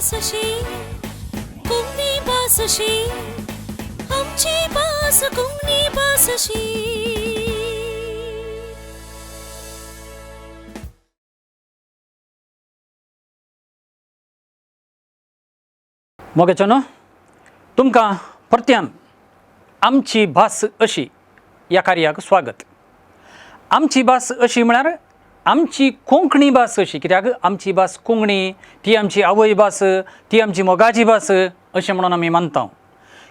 बासशी कुंगनी बासशी आमची बास कुंगनी बासशी. मोगेचनो तुमकां परत्यान आमची भास अशी ह्या कार्याक स्वागत. आमची भास अशी म्हळ्यार आमची कोंकणी भास अशी, कित्याक आमची भास कोंकणी ती आमची आवय भास, ती आमची मोगाची भास अशें म्हणून आमी मानता.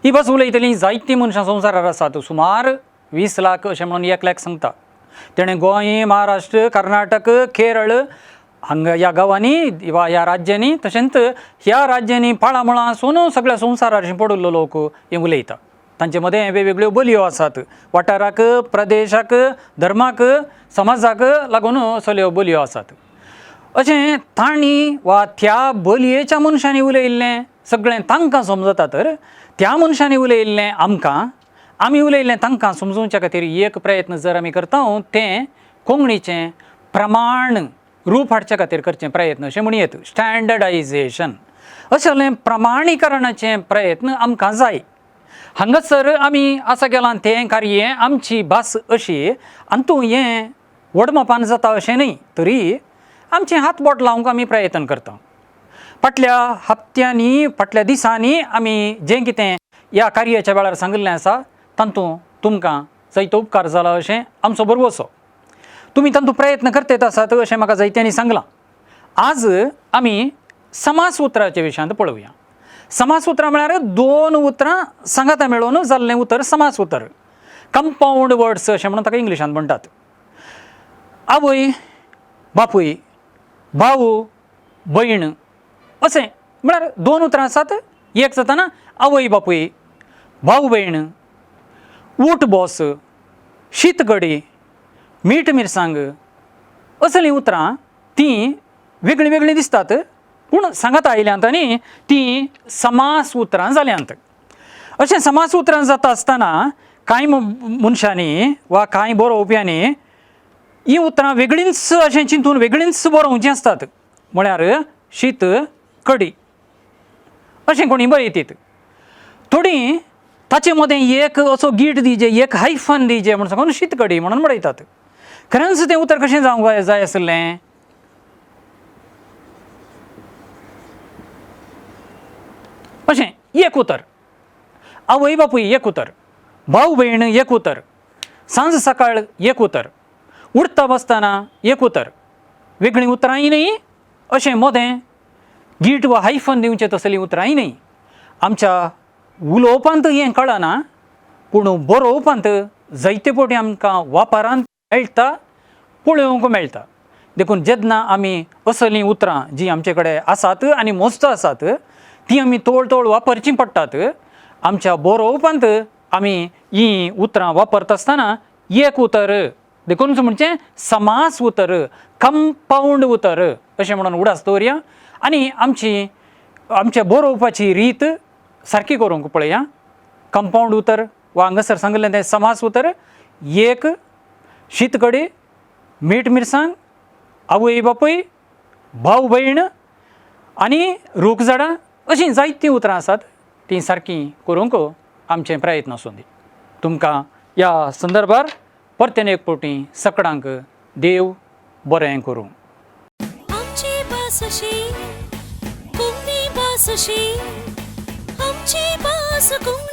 ही भास उलयतलीं जायतीं मनशां संवसारार आसात, सुमार 20 लाख अशें म्हणून एकल्याक सांगता. तेणें गोंय, महाराष्ट्र, कर्नाटक, केरळ हांगा ह्या गांवांनी वा ह्या राज्यांनी तशेंच ह्या राज्यांनी पाळामळां आसून सगळ्या संवसारार पडिल्लो लोक हें उलयता. तांचे मदें वेगवेगळ्यो बोलयो आसात. वाठाराक, प्रदेशाक, धर्माक, समाजाक लागून असल्यो बोलयो आसात. अशें तांणी वा त्या बोलयेच्या मनशांनी उलयिल्लें सगळें तांकां समजता, तर त्या मनशांनी उलयिल्लें आमी उलयिल्लें तांकां समजोवच्या खातीर एक प्रयत्न जर आमी करता तें कोंकणीचें प्रमाण रूप हाडच्या खातीर करचें प्रयत्न अशें म्हणयेत. स्टँडर्डायजेशन अशें प्रमाणीकरणाचें प्रयत्न आमकां जाय. हांगासर आमी आसा गेलां तें कार्य आमची भास अशी, आनी तूं हें व्हड मापान जाता अशें न्ही, तरी आमचें हात बोट लावंक आमी प्रयत्न करता. फाटल्या हप्त्यांनी फाटल्या दिसांनी आमी जें कितें ह्या कार्याच्या वेळार सांगिल्लें आसा तातूंत तुमकां जायतो उपकार जाला अशें आमचो बरवसो. तुमी तातूंत प्रयत्न करतेत आसात अशें म्हाका जायत्यांनी सांगलां. आज आमी समासूत्राच्या विशयांत पळोवया. समासूत्रां म्हळ्यार 2 उतरां सांगाता मेळून जाल्लें उतर समासूत्र. कंपाउंड वर्ड्स अशें म्हणून ताका इंग्लिशांत म्हणटात. आवय बापूय, भाऊ भयण अशें म्हळ्यार 2 उतरां आसात. एक जाताना आवय बापूय, भाऊ भयण, ऊट बोस, शीत कडी, मीठ मिरसांग असलीं उतरां तीं वेगळीं वेगळीं दिसतात, पूण सांगात आयल्यांत आनी तीं समास उतरां जाल्यांत. अशें समास उतरां जाता आसतना कांय मनशांनी वा कांय बरोवप्यांनी हीं उतरां वेगळींच अशें चिंतून वेगळींच बरोवचीं आसतात. म्हळ्यार शीत कडी अशें कोणी बरयतीत. थोडीं ताचे मदें एक असो गीट दिजे, एक हायफन दिजे म्हूण सांगून शीत कडी म्हणून बरयतात. खरेंच तें उतर कशें जावंक जाय आसलें? अशें एक उतर, आवय बापूय एक उतर, भाऊ भयण एक उतर, सांज सकाळ एक उतर, उठता बसतना एक उतर, वेगळीं उतरांय न्ही अशें मदें गीट वा हायफन दिवचें तसलीं उतरांय न्ही. आमच्या उलोवपांत हें कळना, पूण बरोवपांत जायते फावटी आमकां वापरांत मेळटा, पळोवंक मेळटा. देखून जेन्ना आमी असलीं उतरां जीं आमचे कडेन आसात आनी मस्त आसात तीं आमी तोळ वापरचीं पडटात. आमच्या बरोवपांत आमी हीं उतरां वापरता आसतना एक उतर देखून म्हणचें समास उतर, कंपाउंड उतर अशें म्हणून उडास दवरया आनी आमच्या बरोवपाची रीत सारकी करूंक पळया. कंपाउंड उतर वा हांगासर सांगिल्लें तें समास उतर, एक शीत कडी, मीठ मिरसांग, आवय बापूय, भाऊ भयण आनी रूख झाडां अशीं जायतीं उतरां आसात. तीं सारकीं करूंक आमचें प्रयत्न आसूं दी. तुमकां ह्या संदर्भार परतेन एक फावटी सगळ्यांक देव बरें करूं. आमची बासशी कुंगनी बासशी आमची बास कुंगनी